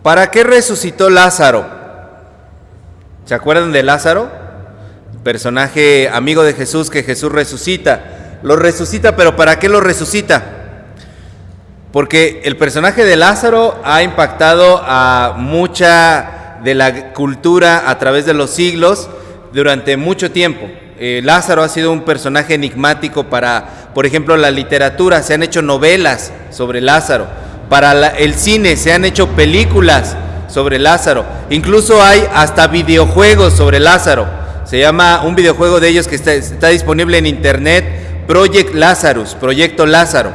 ¿Para qué resucitó Lázaro? ¿Se acuerdan de Lázaro? Personaje amigo de Jesús que Jesús resucita. Lo resucita, pero ¿para qué lo resucita? Porque el personaje de Lázaro ha impactado a mucha de la cultura a través de los siglos durante mucho tiempo. Lázaro ha sido un personaje enigmático para, por ejemplo, la literatura. Se han hecho novelas sobre Lázaro. Para el cine se han hecho películas sobre Lázaro. Incluso hay hasta videojuegos sobre Lázaro. Se llama un videojuego de ellos que está disponible en internet, Proyecto Lázaro.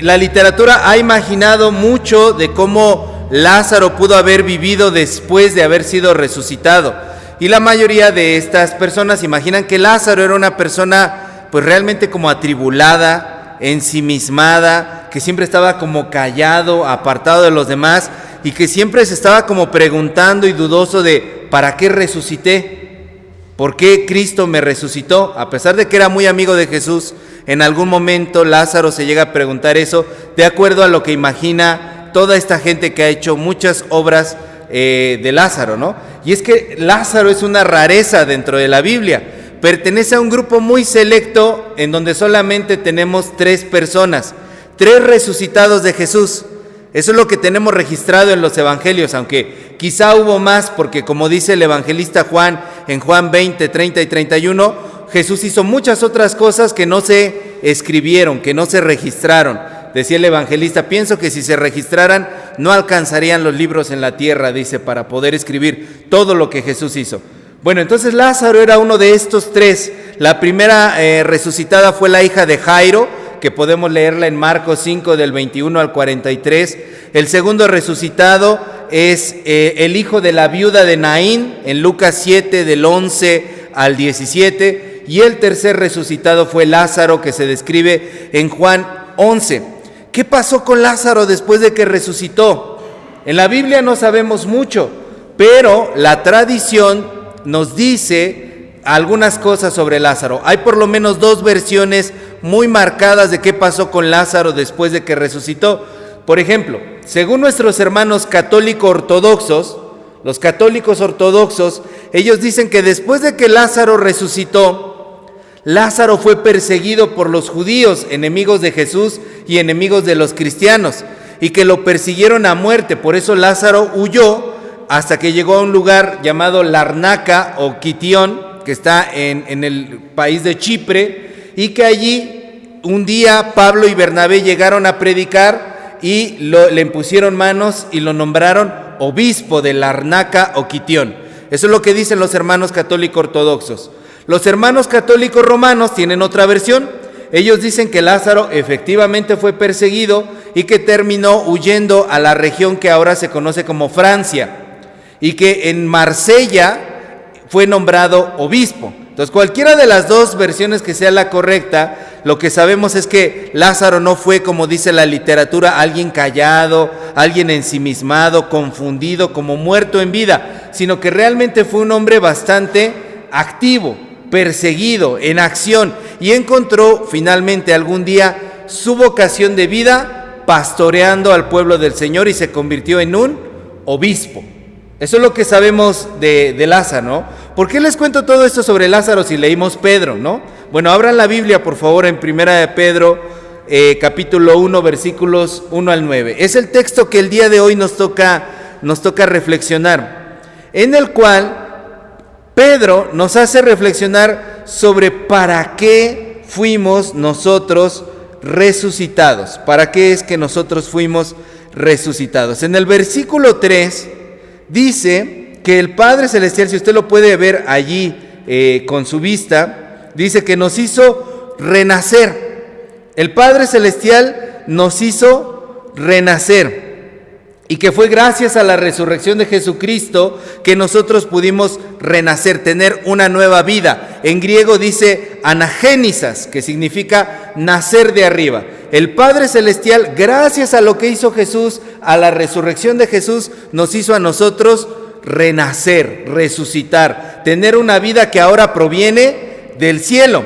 La literatura ha imaginado mucho de cómo Lázaro pudo haber vivido después de haber sido resucitado. Y la mayoría de estas personas imaginan que Lázaro era una persona pues realmente como atribulada, ensimismada, que siempre estaba como callado, apartado de los demás, y que siempre se estaba como preguntando y dudoso de ¿para qué resucité? ¿Por qué Cristo me resucitó? A pesar de que era muy amigo de Jesús, en algún momento Lázaro se llega a preguntar eso, de acuerdo a lo que imagina toda esta gente que ha hecho muchas obras de Lázaro, ¿no? Y es que Lázaro es una rareza dentro de la Biblia. Pertenece a un grupo muy selecto en donde solamente tenemos 3 personas, 3 resucitados de Jesús. Eso es lo que tenemos registrado en los evangelios, aunque quizá hubo más, porque como dice el evangelista Juan en Juan 20, 30 y 31, Jesús hizo muchas otras cosas que no se escribieron, que no se registraron. Decía el evangelista, pienso que si se registraran no alcanzarían los libros en la tierra, dice, para poder escribir todo lo que Jesús hizo. Bueno, entonces Lázaro era uno de estos 3. La primera resucitada fue la hija de Jairo, que podemos leerla en Marcos 5 del 21 al 43. El segundo resucitado es el hijo de la viuda de Naín, en Lucas 7 del 11 al 17. Y el tercer resucitado fue Lázaro, que se describe en Juan 11. ¿Qué pasó con Lázaro después de que resucitó? En la Biblia no sabemos mucho, pero la tradición nos dice algunas cosas sobre Lázaro. Hay por lo menos 2 versiones muy marcadas de qué pasó con Lázaro después de que resucitó. Por ejemplo, según nuestros hermanos católicos ortodoxos, los católicos ortodoxos, ellos dicen que después de que Lázaro resucitó, Lázaro fue perseguido por los judíos, enemigos de Jesús y enemigos de los cristianos, y que lo persiguieron a muerte. Por eso Lázaro huyó hasta que llegó a un lugar llamado Larnaca o Quitión, que está en el país de Chipre, y que allí un día Pablo y Bernabé llegaron a predicar y le impusieron manos y lo nombraron obispo de Larnaca o Quitión. Eso es lo que dicen los hermanos católicos ortodoxos. Los hermanos católicos romanos tienen otra versión. Ellos dicen que Lázaro efectivamente fue perseguido y que terminó huyendo a la región que ahora se conoce como Francia, y que en Marsella fue nombrado obispo. Entonces, cualquiera de las 2 versiones que sea la correcta, lo que sabemos es que Lázaro no fue, como dice la literatura, alguien callado, alguien ensimismado, confundido, como muerto en vida, sino que realmente fue un hombre bastante activo, perseguido, en acción, y encontró finalmente algún día su vocación de vida pastoreando al pueblo del Señor y se convirtió en un obispo. Eso es lo que sabemos de Lázaro, ¿no? ¿Por qué les cuento todo esto sobre Lázaro si leímos Pedro, no? Bueno, abran la Biblia, por favor, en 1 de Pedro, capítulo 1, versículos 1 al 9. Es el texto que el día de hoy nos toca reflexionar, en el cual Pedro nos hace reflexionar sobre para qué fuimos nosotros resucitados. ¿Para qué es que nosotros fuimos resucitados? En el versículo 3 dice que el Padre Celestial, si usted lo puede ver allí con su vista, dice que nos hizo renacer. El Padre Celestial nos hizo renacer. Y que fue gracias a la resurrección de Jesucristo que nosotros pudimos renacer, tener una nueva vida. En griego dice anagénisas, que significa nacer de arriba. El Padre Celestial, gracias a lo que hizo Jesús, a la resurrección de Jesús, nos hizo a nosotros renacer, resucitar, tener una vida que ahora proviene del cielo.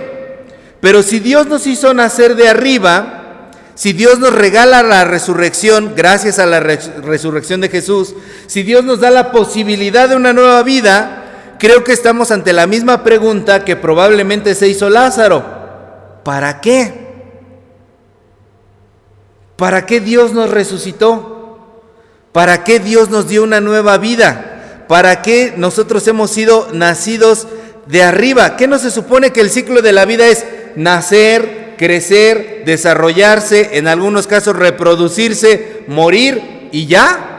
Pero si Dios nos hizo nacer de arriba, si Dios nos regala la resurrección, gracias a la resurrección de Jesús, si Dios nos da la posibilidad de una nueva vida, creo que estamos ante la misma pregunta que probablemente se hizo Lázaro. ¿Para qué? ¿Para qué Dios nos resucitó? ¿Para qué Dios nos dio una nueva vida? ¿Para qué nosotros hemos sido nacidos de arriba? ¿Qué no se supone que el ciclo de la vida es nacer, crecer, desarrollarse, en algunos casos reproducirse, morir y ya?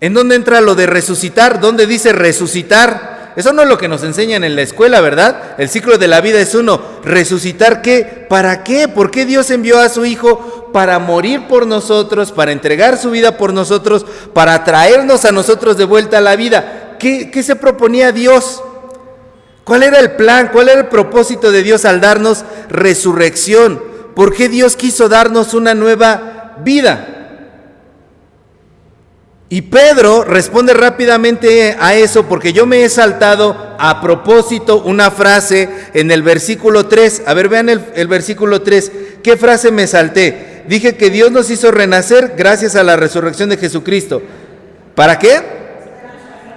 ¿En dónde entra lo de resucitar? ¿Dónde dice resucitar? Eso no es lo que nos enseñan en la escuela, ¿verdad? El ciclo de la vida es uno. ¿Resucitar qué? ¿Para qué? ¿Por qué Dios envió a su Hijo? Para morir por nosotros, para entregar su vida por nosotros, para traernos a nosotros de vuelta a la vida. ¿Qué se proponía Dios? ¿Cuál era el plan? ¿Cuál era el propósito de Dios al darnos resurrección? ¿Por qué Dios quiso darnos una nueva vida? Y Pedro responde rápidamente a eso, porque yo me he saltado a propósito una frase en el versículo 3. A ver, vean el versículo 3. ¿Qué frase me salté? Dije que Dios nos hizo renacer gracias a la resurrección de Jesucristo. ¿Para qué?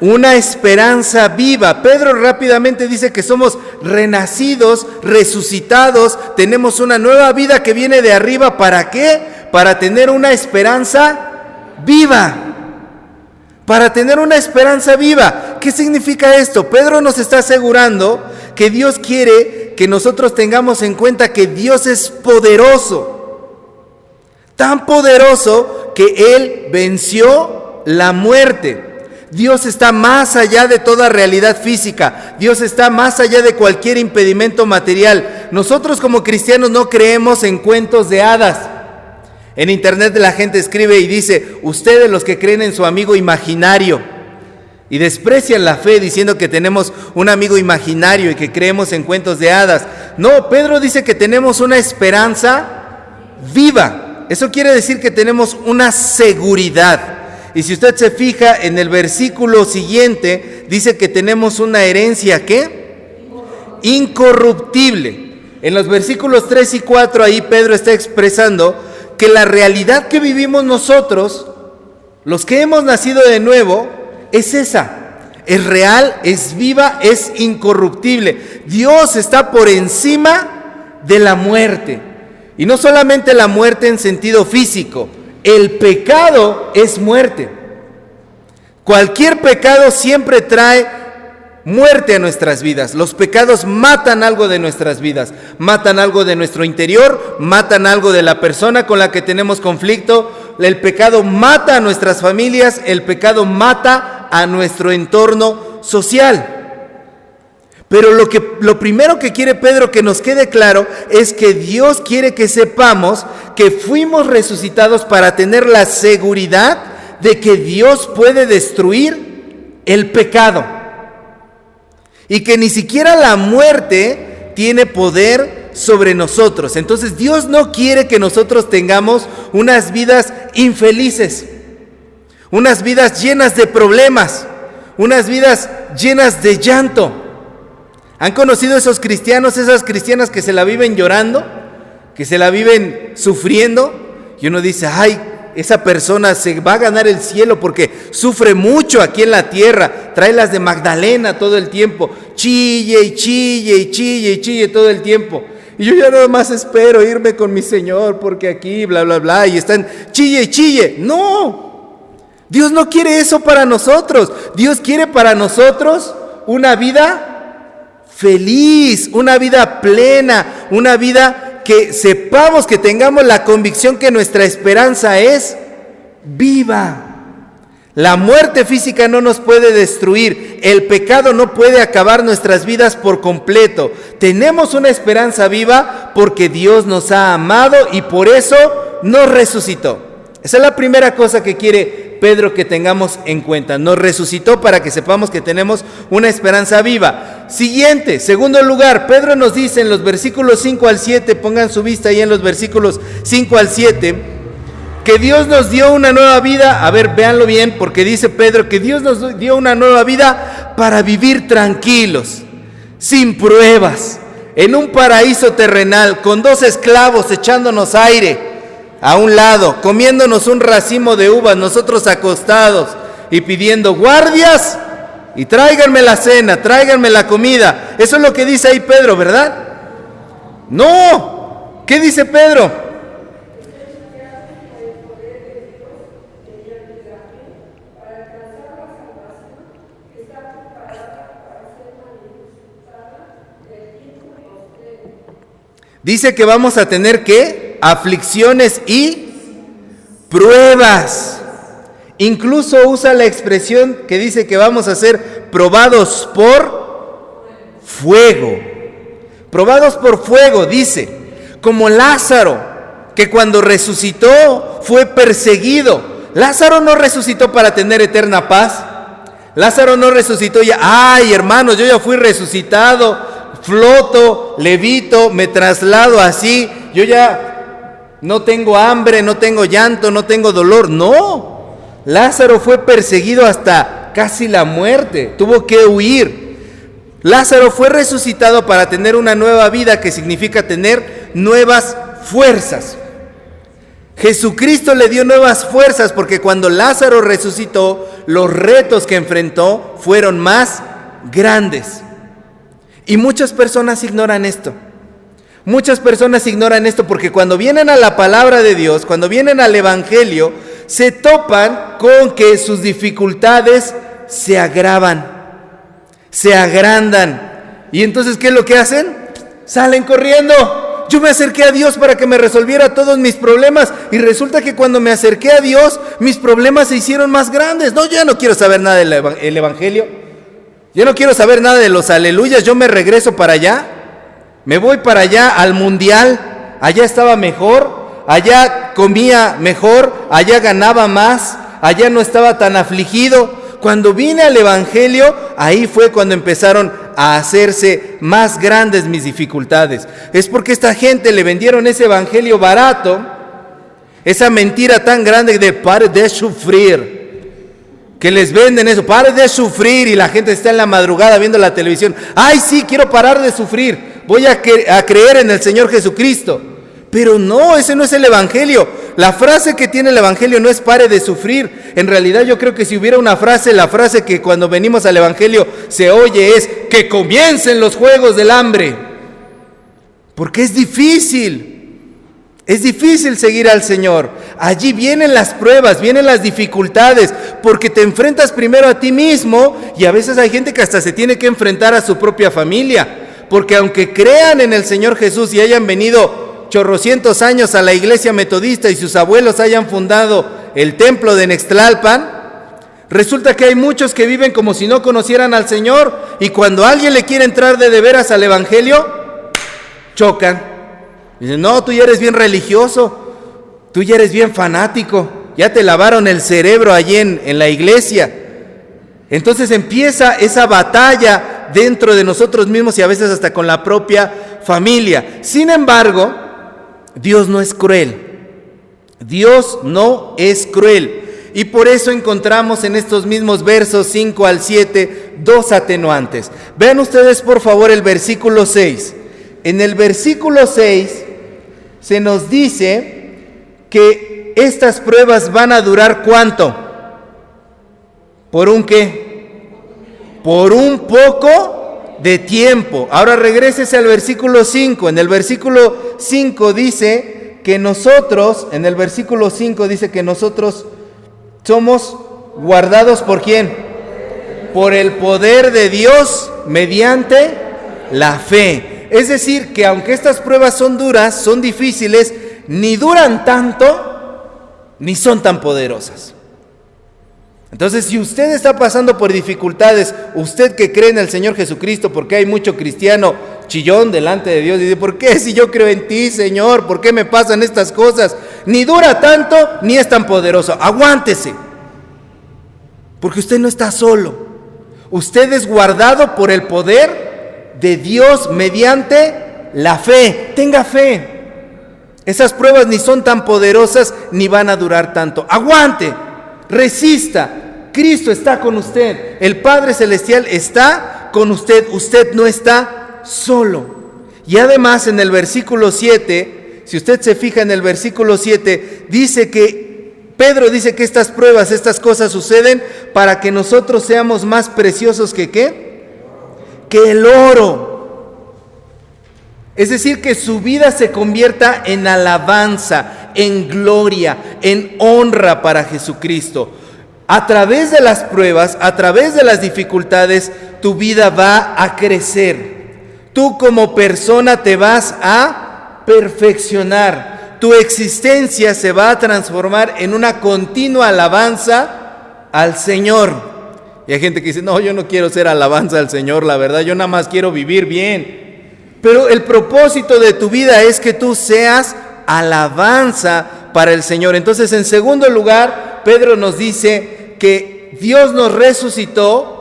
Una esperanza viva. Pedro rápidamente dice que somos renacidos, resucitados, tenemos una nueva vida que viene de arriba. ¿Para qué? Para tener una esperanza viva. Para tener una esperanza viva. ¿Qué significa esto? Pedro nos está asegurando que Dios quiere que nosotros tengamos en cuenta que Dios es poderoso. Tan poderoso que Él venció la muerte. Dios está más allá de toda realidad física. Dios está más allá de cualquier impedimento material. Nosotros como cristianos no creemos en cuentos de hadas. En internet la gente escribe y dice, ustedes los que creen en su amigo imaginario, y desprecian la fe diciendo que tenemos un amigo imaginario y que creemos en cuentos de hadas. No, Pedro dice que tenemos una esperanza viva. Eso quiere decir que tenemos una seguridad. Y si usted se fija en el versículo siguiente, dice que tenemos una herencia, ¿qué? Incorruptible. En los versículos 3 y 4 ahí Pedro está expresando que la realidad que vivimos nosotros, los que hemos nacido de nuevo, es esa. Es real, es viva, es incorruptible. Dios está por encima de la muerte. Y no solamente la muerte en sentido físico. El pecado es muerte. Cualquier pecado siempre trae muerte a nuestras vidas. Los pecados matan algo de nuestras vidas, matan algo de nuestro interior, matan algo de la persona con la que tenemos conflicto. El pecado mata a nuestras familias, el pecado mata a nuestro entorno social. Pero lo primero que quiere Pedro que nos quede claro es que Dios quiere que sepamos que fuimos resucitados para tener la seguridad de que Dios puede destruir el pecado. Y que ni siquiera la muerte tiene poder sobre nosotros. Entonces Dios no quiere que nosotros tengamos unas vidas infelices, unas vidas llenas de problemas, unas vidas llenas de llanto. ¿Han conocido esos cristianos, esas cristianas que se la viven llorando, que se la viven sufriendo? Y uno dice, ay, esa persona se va a ganar el cielo porque sufre mucho aquí en la tierra, trae las de Magdalena todo el tiempo, chille y chille y chille y chille todo el tiempo. Y yo ya nada más espero irme con mi Señor porque aquí bla bla bla y están chille y chille. No, Dios no quiere eso para nosotros. Dios quiere para nosotros una vida feliz, una vida plena, una vida que sepamos, que tengamos la convicción que nuestra esperanza es viva. La muerte física no nos puede destruir, el pecado no puede acabar nuestras vidas por completo. Tenemos una esperanza viva porque Dios nos ha amado y por eso nos resucitó. Esa es la primera cosa que quiere Pedro que tengamos en cuenta. Nos resucitó para que sepamos que tenemos una esperanza viva. Siguiente, segundo lugar, Pedro nos dice en los versículos 5 al 7, pongan su vista ahí en los versículos 5 al 7, que Dios nos dio una nueva vida. A ver, véanlo bien, porque dice Pedro que Dios nos dio una nueva vida para vivir tranquilos, sin pruebas, en un paraíso terrenal, con 2 esclavos echándonos aire a un lado, comiéndonos un racimo de uvas, nosotros acostados y pidiendo guardias y tráiganme la cena, tráiganme la comida. Eso es lo que dice ahí Pedro, ¿verdad? No, ¿qué dice Pedro? Dice que vamos a tener ¿qué? Aflicciones y pruebas. Incluso usa la expresión que dice que vamos a ser probados por fuego. Probados por fuego, dice, como Lázaro, que cuando resucitó fue perseguido. Lázaro no resucitó para tener eterna paz. Lázaro no resucitó ya, ay hermanos, yo ya fui resucitado, floto, levito, me traslado así, yo ya no tengo hambre, no tengo llanto, no tengo dolor. No, Lázaro fue perseguido hasta casi la muerte, tuvo que huir. Lázaro fue resucitado para tener una nueva vida, que significa tener nuevas fuerzas. Jesucristo le dio nuevas fuerzas porque cuando Lázaro resucitó, los retos que enfrentó fueron más grandes. Y muchas personas ignoran esto. Muchas personas ignoran esto porque cuando vienen a la palabra de Dios, cuando vienen al Evangelio, se topan con que sus dificultades se agravan, se agrandan. Y entonces, ¿qué es lo que hacen? Salen corriendo. Yo me acerqué a Dios para que me resolviera todos mis problemas y resulta que cuando me acerqué a Dios, mis problemas se hicieron más grandes. No, yo ya no quiero saber nada del Evangelio. Yo no quiero saber nada de los aleluyas, yo me regreso para allá, me voy para allá al mundial, allá estaba mejor, allá comía mejor, allá ganaba más, allá no estaba tan afligido. Cuando vine al Evangelio, ahí fue cuando empezaron a hacerse más grandes mis dificultades. Es porque esta gente le vendieron ese Evangelio barato, esa mentira tan grande de pare de sufrir. Que les venden eso, pare de sufrir, y la gente está en la madrugada viendo la televisión. Ay, sí, quiero parar de sufrir, voy a creer en el Señor Jesucristo. Pero no, ese no es el Evangelio. La frase que tiene el Evangelio no es pare de sufrir. En realidad yo creo que si hubiera una frase, la frase que cuando venimos al Evangelio se oye es que comiencen los juegos del hambre. Porque es difícil. Es difícil seguir al Señor. Allí vienen las pruebas, vienen las dificultades, porque te enfrentas primero a ti mismo y a veces hay gente que hasta se tiene que enfrentar a su propia familia, porque aunque crean en el Señor Jesús y hayan venido chorrocientos años a la iglesia metodista y sus abuelos hayan fundado el templo de Nextlalpan, resulta que hay muchos que viven como si no conocieran al Señor y cuando alguien le quiere entrar de veras al Evangelio, chocan. Dicen, no, tú ya eres bien religioso, tú ya eres bien fanático, ya te lavaron el cerebro allí en la iglesia. Entonces empieza esa batalla dentro de nosotros mismos y a veces hasta con la propia familia. Sin embargo, Dios no es cruel. Dios no es cruel. Y por eso encontramos en estos mismos versos 5 al 7 dos atenuantes. Vean ustedes por favor el versículo 6. En el versículo 6 se nos dice que estas pruebas van a durar ¿cuánto? ¿Por un qué? Por un poco de tiempo. Ahora regrésese al versículo 5. En el versículo 5 dice que nosotros, somos guardados ¿por quién? Por el poder de Dios mediante la fe. Es decir, que aunque estas pruebas son duras, son difíciles, ni duran tanto, ni son tan poderosas. Entonces, si usted está pasando por dificultades, usted que cree en el Señor Jesucristo, porque hay mucho cristiano chillón delante de Dios, y dice, ¿por qué si yo creo en ti, Señor? ¿Por qué me pasan estas cosas? Ni dura tanto, ni es tan poderoso. Aguántese, porque usted no está solo. Usted es guardado por el poder de Dios mediante la fe. Tenga fe. Esas pruebas ni son tan poderosas ni van a durar tanto. Aguante, resista. Cristo está con usted. El Padre Celestial está con usted. Usted no está solo. Y además en el versículo 7, si usted se fija en el versículo 7, dice que Pedro dice que estas pruebas, estas cosas suceden para que nosotros seamos más preciosos que ¿qué? Que el oro. Es decir, que su vida se convierta en alabanza, en gloria, en honra para Jesucristo. A través de las pruebas, a través de las dificultades, tu vida va a crecer. Tú como persona te vas a perfeccionar. Tu existencia se va a transformar en una continua alabanza al Señor. Y hay gente que dice, no, yo no quiero ser alabanza al Señor, la verdad, yo nada más quiero vivir bien. Pero el propósito de tu vida es que tú seas alabanza para el Señor. Entonces, en segundo lugar, Pedro nos dice que Dios nos resucitó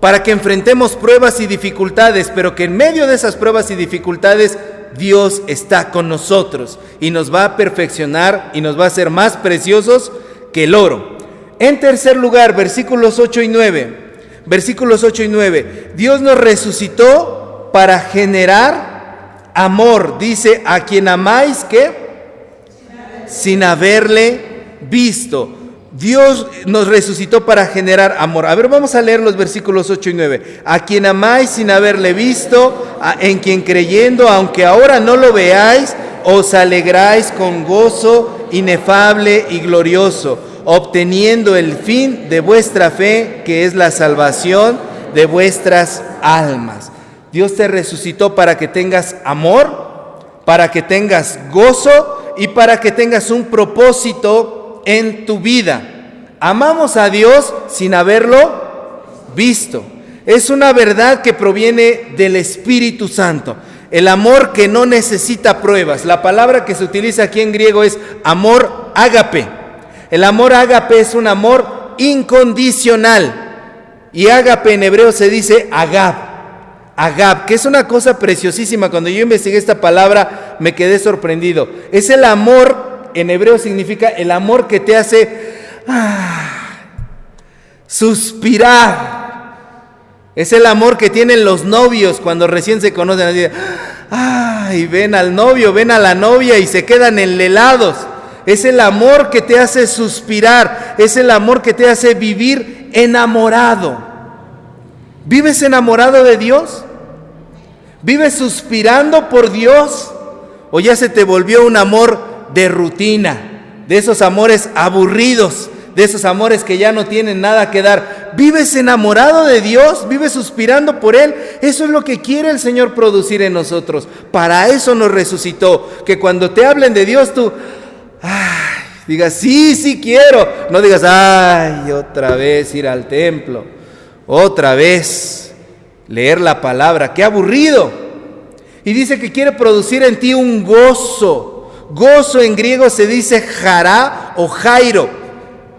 para que enfrentemos pruebas y dificultades, pero que en medio de esas pruebas y dificultades Dios está con nosotros y nos va a perfeccionar y nos va a hacer más preciosos que el oro. En tercer lugar, versículos 8 y 9. Versículos 8 y 9. Dios nos resucitó para generar amor. Dice, a quien amáis, ¿qué? Sin haberle visto. Dios nos resucitó para generar amor. A ver, vamos a leer los versículos 8 y 9. A quien amáis sin haberle visto, en quien creyendo, aunque ahora no lo veáis, os alegráis con gozo inefable y glorioso, obteniendo el fin de vuestra fe, que es la salvación de vuestras almas. Dios te resucitó para que tengas amor, para que tengas gozo y para que tengas un propósito en tu vida. Amamos a Dios sin haberlo visto. Es una verdad que proviene del Espíritu Santo. El amor que no necesita pruebas. La palabra que se utiliza aquí en griego es amor ágape. El amor ágape es un amor incondicional. Y ágape en hebreo se dice agab. Agab, que es una cosa preciosísima. Cuando yo investigué esta palabra me quedé sorprendido. Es el amor. En hebreo significa el amor que te hace suspirar. Es el amor que tienen los novios cuando recién se conocen. Así, y ven al novio, ven a la novia y se quedan enlelados. Es el amor que te hace suspirar. Es el amor que te hace vivir enamorado. ¿Vives enamorado de Dios? ¿Vives suspirando por Dios? ¿O ya se te volvió un amor de rutina, de esos amores aburridos, de esos amores que ya no tienen nada que dar? ¿Vives enamorado de Dios? ¿Vives suspirando por Él? Eso es lo que quiere el Señor producir en nosotros. Para eso nos resucitó. Que cuando te hablen de Dios tú digas, sí quiero. No digas, otra vez ir al templo, otra vez leer la palabra, qué aburrido. Y dice que quiere producir en ti un gozo. Gozo en griego se dice jará o jairo.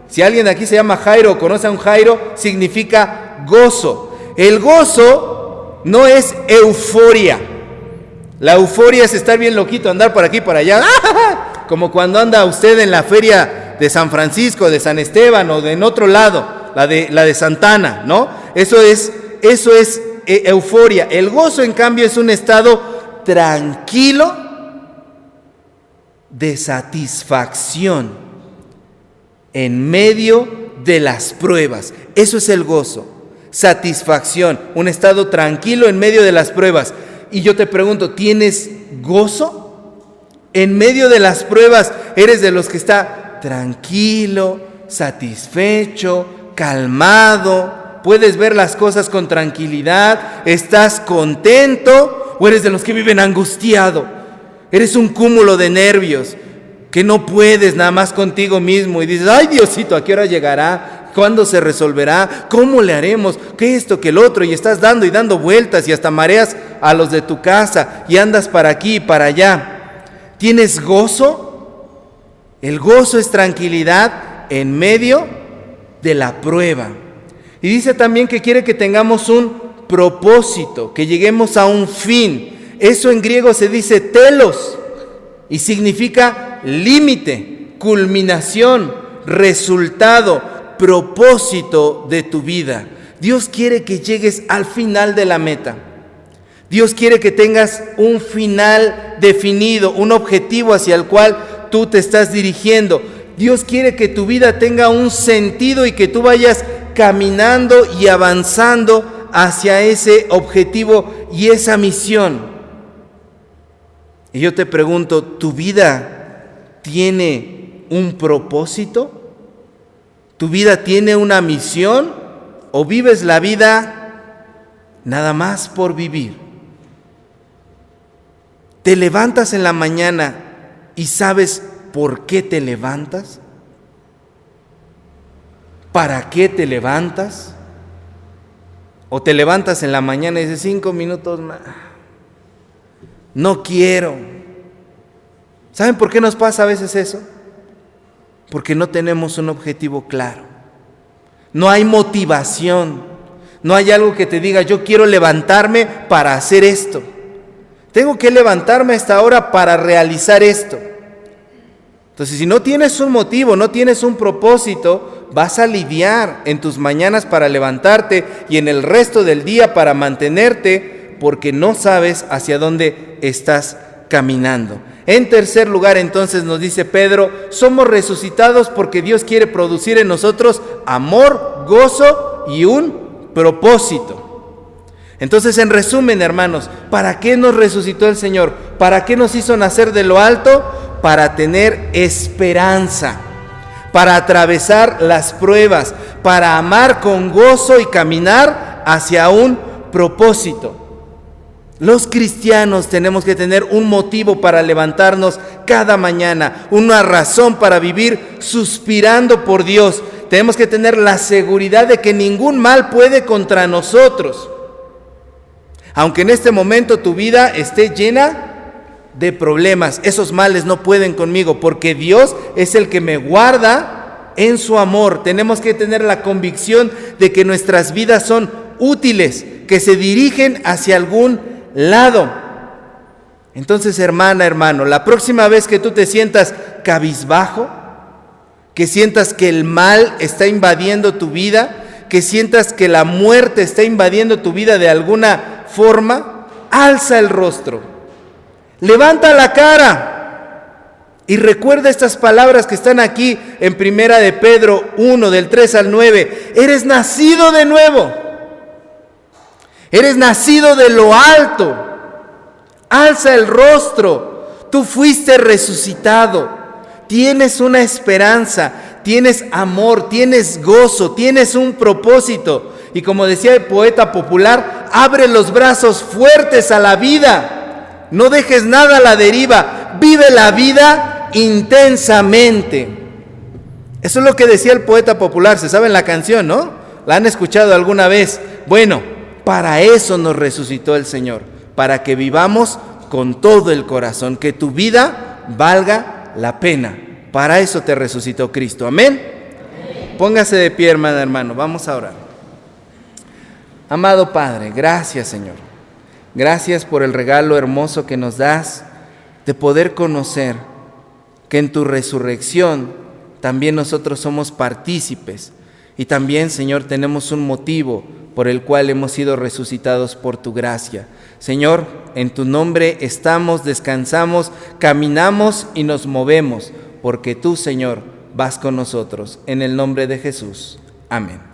Si alguien aquí se llama Jairo o conoce a un Jairo, significa gozo. El gozo no es euforia. La euforia es estar bien loquito, andar por aquí, por allá. Como cuando anda usted en la feria de San Francisco, de San Esteban o en otro lado, la de Santana, ¿no? Eso es euforia. El gozo, en cambio, es un estado tranquilo, de satisfacción en medio de las pruebas. Eso es el gozo, satisfacción, un estado tranquilo en medio de las pruebas. Y yo te pregunto, ¿tienes gozo? En medio de las pruebas, ¿eres de los que está tranquilo, satisfecho, calmado? ¿Puedes ver las cosas con tranquilidad? ¿Estás contento? ¿O eres de los que viven angustiado? Eres un cúmulo de nervios que no puedes nada más contigo mismo y dices, ay Diosito, ¿a qué hora llegará? ¿Cuándo se resolverá? ¿Cómo le haremos? ¿Qué esto, que el otro? Y estás dando y dando vueltas y hasta mareas a los de tu casa y andas para aquí y para allá. ¿Tienes gozo? El gozo es tranquilidad en medio de la prueba. Y dice también que quiere que tengamos un propósito, que lleguemos a un fin. Eso en griego se dice telos y significa límite, culminación, resultado, propósito de tu vida. Dios quiere que llegues al final de la meta. Dios quiere que tengas un final definido, un objetivo hacia el cual tú te estás dirigiendo. Dios quiere que tu vida tenga un sentido y que tú vayas caminando y avanzando hacia ese objetivo y esa misión. Y yo te pregunto, ¿tu vida tiene un propósito? ¿Tu vida tiene una misión? ¿O vives la vida nada más por vivir? ¿Te levantas en la mañana y sabes por qué te levantas? ¿Para qué te levantas? ¿O te levantas en la mañana y dices 5 minutos más? No quiero. ¿Saben por qué nos pasa a veces eso? Porque no tenemos un objetivo claro. No hay motivación. No hay algo que te diga, yo quiero levantarme para hacer esto. Tengo que levantarme a esta hora para realizar esto. Entonces, si no tienes un motivo, no tienes un propósito, vas a lidiar en tus mañanas para levantarte y en el resto del día para mantenerte, porque no sabes hacia dónde estás caminando. En tercer lugar, entonces, nos dice Pedro, somos resucitados porque Dios quiere producir en nosotros amor, gozo y un propósito. Entonces, en resumen, hermanos, ¿para qué nos resucitó el Señor? ¿Para qué nos hizo nacer de lo alto? Para tener esperanza, para atravesar las pruebas, para amar con gozo y caminar hacia un propósito. Los cristianos tenemos que tener un motivo para levantarnos cada mañana, una razón para vivir suspirando por Dios. Tenemos que tener la seguridad de que ningún mal puede contra nosotros. Aunque en este momento tu vida esté llena de problemas, esos males no pueden conmigo, porque Dios es el que me guarda en su amor. Tenemos que tener la convicción de que nuestras vidas son útiles, que se dirigen hacia algún lado. Entonces, hermana, hermano, la próxima vez que tú te sientas cabizbajo, que sientas que el mal está invadiendo tu vida, que sientas que la muerte está invadiendo tu vida de alguna forma, alza el rostro, levanta la cara y recuerda estas palabras que están aquí en Primera de Pedro 1, del 3 al 9. Eres nacido de nuevo, eres nacido de lo alto, alza el rostro, tú fuiste resucitado, tienes una esperanza, tienes amor, tienes gozo, tienes un propósito. Y como decía el poeta popular, abre los brazos fuertes a la vida. No dejes nada a la deriva. Vive la vida intensamente. Eso es lo que decía el poeta popular. ¿Se saben la canción, no? ¿La han escuchado alguna vez? Bueno, para eso nos resucitó el Señor. Para que vivamos con todo el corazón. Que tu vida valga la pena. Para eso te resucitó Cristo. ¿Amén? Póngase de pie, hermano. Vamos a orar. Amado Padre, gracias, Señor. Gracias por el regalo hermoso que nos das de poder conocer que en tu resurrección también nosotros somos partícipes y también, Señor, tenemos un motivo por el cual hemos sido resucitados por tu gracia. Señor, en tu nombre estamos, descansamos, caminamos y nos movemos, porque tú, Señor, vas con nosotros. En el nombre de Jesús. Amén.